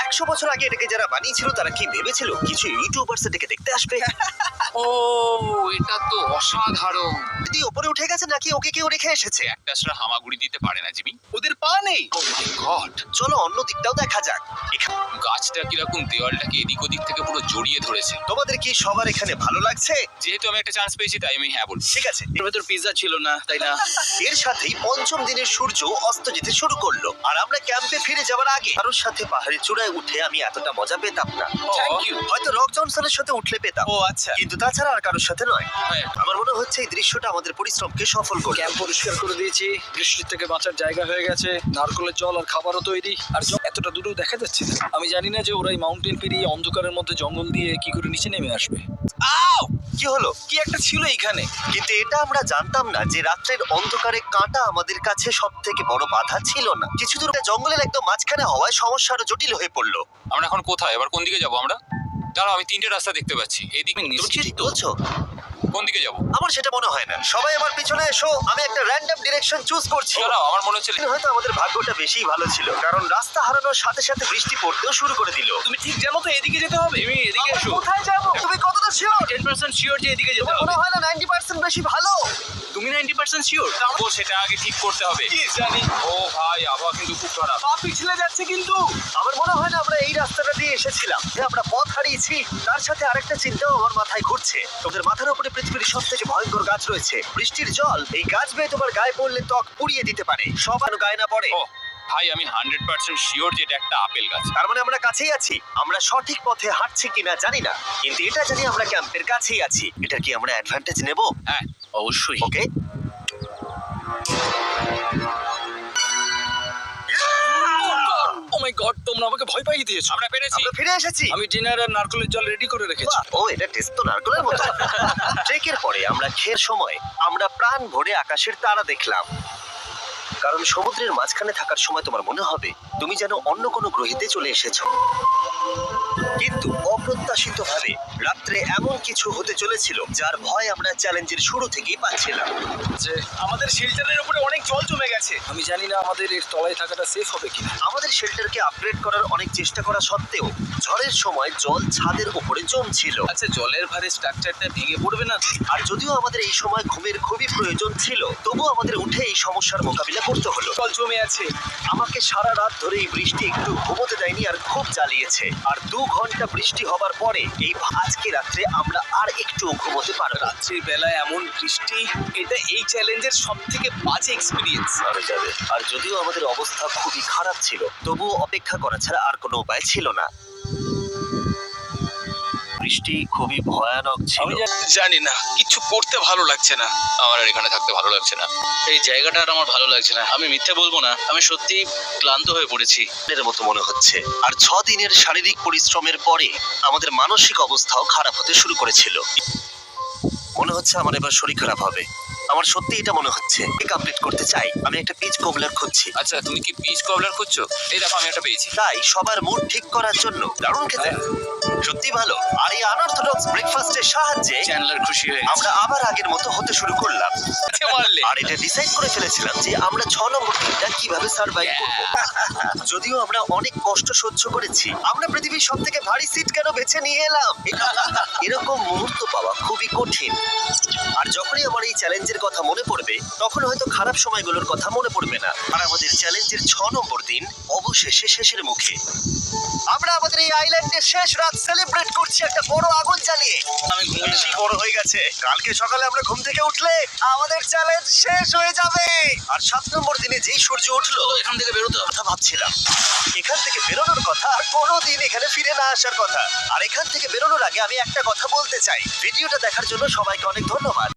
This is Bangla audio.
100 বছর আগে এটাকে যারা বানিয়েছিল তারা কি ভেবেছিল কিছু ইউটিউবার্স এটাকে দেখতে আসবে? ও এটা তো অসাধারণ। দিদি ওপরে উঠে গেছে নাকি ওকে কেউ রেখে এসেছে? ক্যাকটাসরা হামাগুড়ি দিতে পারে না জিমি। ওদের পা নেই। ও মাই গড, চলো অন্য দিকটাও দেখা যাক। গাছটা কিরকম দেওয়ালটাকে এদিক ওদিক থেকে পুরো জড়িয়ে ধরেছে। তোমাদের কি সবার এখানে ভালো লাগছে? যেহেতু আমি একটা চান্স পেয়েছি তাই আমি হ্যাঁ বলছি। ঠিক আছে। এর ভেতর পিৎজা ছিল না, তাই না? এর সাথেই পঞ্চম দিনের সূর্য অস্ত যেতে শুরু করলো আর আমরা ক্যাম্পে ফিরে যাওয়ার আগে কারোর সাথে পাহাড়ের চূড়ায় উঠে আমি এতটা মজা পেতাম না। Thank you. হয়তো রক জনসনের সাথে উঠলে পেতাম, ও আচ্ছা। কিন্তু তাছাড়া আর কারোর সাথে নয়। হ্যাঁ, আমার মনে হচ্ছে এই দৃশ্যটা আমাদের পরিশ্রমকে সফল করবে। ক্যাম্প পরিষ্কার করে দিয়েছি, বৃষ্টির থেকে বাঁচার জায়গা হয়ে গেছে, নারকেলের জল আর খাবারও তৈরি, আর এতটা দূরেও দেখা যাচ্ছে না। আমি জানি না যে ওরা এই মাউন্টেন পেরিয়ে অন্ধকারের মধ্যে জঙ্গল দিয়ে কি করে নিচে নেমে আসবে। আউ! কি হলো? কি একটা ছিল এখানে। কিন্তু এটা আমরা জানতাম না যে রাত্রের অন্ধকারে কাঁটা আমাদের কাছে সব থেকে বড় বাধা ছিল না। কিছু দূর জঙ্গলের একদম মাঝখানে হওয়ায় সমস্যা আরো জটিল হয়ে পড়লো। আমরা এখন কোথায়, এবার কোন দিকে যাবো আমরা? দাঁড়াও, আমি তিনটে রাস্তা দেখতে পাচ্ছি। এদিক তুমি নিশ্চিত ঠিক তো? বলছো? কোন দিকে যাবো? আমার সেটা মনে হয় না। সবাই আমার পিছনে এসো, আমি একটা র্যান্ডম ডিরেকশন চুজ করছি। দাঁড়াও, আমার মনে হচ্ছে হয়তো আমাদের ভাগ্যটা বেশি ভালো ছিল, কারণ রাস্তা হারানোর সাথে সাথে বৃষ্টি পড়তেও শুরু করে দিল। তুমি ঠিক জানো তো এদিকে যেতে হবে? তুমি এদিকে এসো। কোথায় যাবো? তুমি কতটা শিওর? 10% শিওর যে এদিকে যেতে মনে হবে। হয় না 90% বেশি ভালো। তুমি 90% শিওর? ও সেটা আগে ঠিক করতে হবে। কি জানি। ও ভাই, আবহাওয়া কিন্তু খুব খারাপ। পা পিছলে যাচ্ছে কিন্তু। আমার মনে হয় না আমরা এই রাস্তাটা দিয়ে এসেছিলাম, যে আমরা পথ হারিয়েছি। তার সাথে আরেকটা চিন্তাও আমার মাথায় ঘুরছে। তোদের মাথার উপরে পৃথিবীর সব থেকে ভয়ঙ্কর গাছ রয়েছে। বৃষ্টির জল এই গাছ বেয়ে তোমার গায়ে পড়লে ত্বক পুড়িয়ে দিতে পারে। সব আর গায়ে না পড়ে। ও ভাই, আমি 100% শিওর যে এটা একটা আপেল গাছ। তার মানে আমরা কাছেই আছি। আমরা সঠিক পথে হাঁটছি কিনা জানি না, কিন্তু এটা জানি আমরা ক্যাম্পের কাছেই আছি। এটা কি আমরা অ্যাডভান্টেজ নেব? হ্যাঁ অবশ্যই। ওকে। ও মাই গড, তোমরা আমাকে ভয় পাইয়ে দিয়েছো। আমরা পেরেছি। আমরা ফিরে এসেছি। আমি ডিনার আর নারকেলের জল রেডি করে রেখেছি। বাহ, ও এটা টেস্ট তো নারকেলের মতো। ট্রেকের পরে আমরা খের সময় আমরা প্রাণ ভরে আকাশের তারা দেখলাম। কারণ সমুদ্রের মাঝখানে থাকার সময় তোমার মনে হবে তুমি যেন অন্য কোনো গ্রহেতে চলে এসেছো। কিন্তু অপ্রত্যাশিতভাবে রাত্রে এমন কিছু হতে চলেছিল যার ভয় আমরা চ্যালেঞ্জের শুরু থেকেই পাচ্ছিলাম। যে আমাদের শেল্টারের উপরে অনেক জল জমে গেছে। আমি জানি না আমাদের এর তলায় থাকাটা সেফ হবে কিনা। আমাদের শেল্টারকে আপগ্রেড করার অনেক চেষ্টা করা সত্ত্বেও ঝড়ের সময় জল ছাদের উপরে জমছিল। আচ্ছা, জলের ভারে স্ট্রাকচারটা ভেঙে পড়বে না? আর যদিও আমাদের এই সময় ঘুমের খুবই প্রয়োজন ছিল, তবুও আমাদের উঠে এই সমস্যার মোকাবিলা করতে হলো। জল জমে আছে। আমাকে সারা রাত ধরে এই বৃষ্টি একটু ঘুমোতে দেয়নি আর খুব জ্বালিয়েছে। আর 2 ঘন্টা বৃষ্টি হবার পরে এই আজকে রাত্রে আমরা আর একটু ঘুমোতে পারবো না। রাত্রির বেলায় এমন বৃষ্টি, এটা এই চ্যালেঞ্জের সব থেকে বাজে এক্সপিরিয়েন্স। আরে যাবে। আর যদিও আমাদের অবস্থা খুবই খারাপ ছিল, তবুও অপেক্ষা করা ছাড়া আর কোনো উপায় ছিল না। বৃষ্টি খুবই ভয়ানক ছিল। আমি জানি না, কিছু করতে ভালো লাগছে না। আমার আর এখানে থাকতে ভালো লাগছে না। এই জায়গাটা আর আমার ভালো লাগছে না। আমি মিথ্যে বলবো না, আমি সত্যি ক্লান্ত হয়ে পড়েছি। এর মতো মনে হচ্ছে। আর 6 দিনের শারীরিক পরিশ্রমের পরে আমাদের মানসিক অবস্থাও খারাপ হতে শুরু করেছিল। মনে হচ্ছে আমার এবার শরীর খারাপ হবে। আমার সত্যি এটা মনে হচ্ছে। কমপ্লিট করতে চাই। আমি একটা পিচ কোবলার খুঁজছি। আচ্ছা, তুমি কি পিচ কবলার খুঁজছো? এই দেখো, আমি একটা পেয়েছি। তাই সবার মুড ঠিক করার জন্য দারুণ খেতে, সত্যি ভালো। আর এই আনঅর্থোডক্স ব্রেকফাস্টের সাহায্যে চ্যান্ডলার খুশি হয়ে আমরা আবার আগের মতো হতে শুরু করলাম। মারলে। আর এটা ডিসাইড করে ফেলেছিলাম যে আমরা 6 নম্বর দিনটা কিভাবে সার্ভাইভ করব। যদিও আমরা অনেক কষ্ট সহ্য করেছি, আমরা পৃথিবীর সবথেকে ভারী সিট কেন বেছে নিয়ে এলাম? এরকম মুহূর্ত পাওয়া খুবই কঠিন। আর যখনই আমার এই চ্যালেঞ্জের কথা মনে পড়বে, তখন হয়তো খারাপ সময়গুলোর কথা মনে পড়বে না। আর আমাদের চ্যালেঞ্জের 6 নম্বর দিন অবশেষে শেষের মুখে। আমরা আমাদের এই আইল্যান্ডের শেষ রাত সেলিব্রেট করছি একটা বড় আগুন জ্বালিয়ে। আমি ঘুমোতে বেশি বড় হয়ে গেছে। কালকে সকালে আমরা ঘুম থেকে উঠলে আমাদের চ্যালেঞ্জ শেষ হয়ে যাবে। আর 7 নম্বর দিনে যেই সূর্য উঠলো, এখান থেকে বেরোতে হবে। কথা ভাবছিলাম এখান থেকে বেরোনোর কথা, আর কোনোদিন এখানে ফিরে না আসার কথা। আর এখান থেকে বেরোনোর আগে আমি একটা কথা বলতে চাই। ভিডিওটা দেখার জন্য সবাইকে অনেক ধন্যবাদ।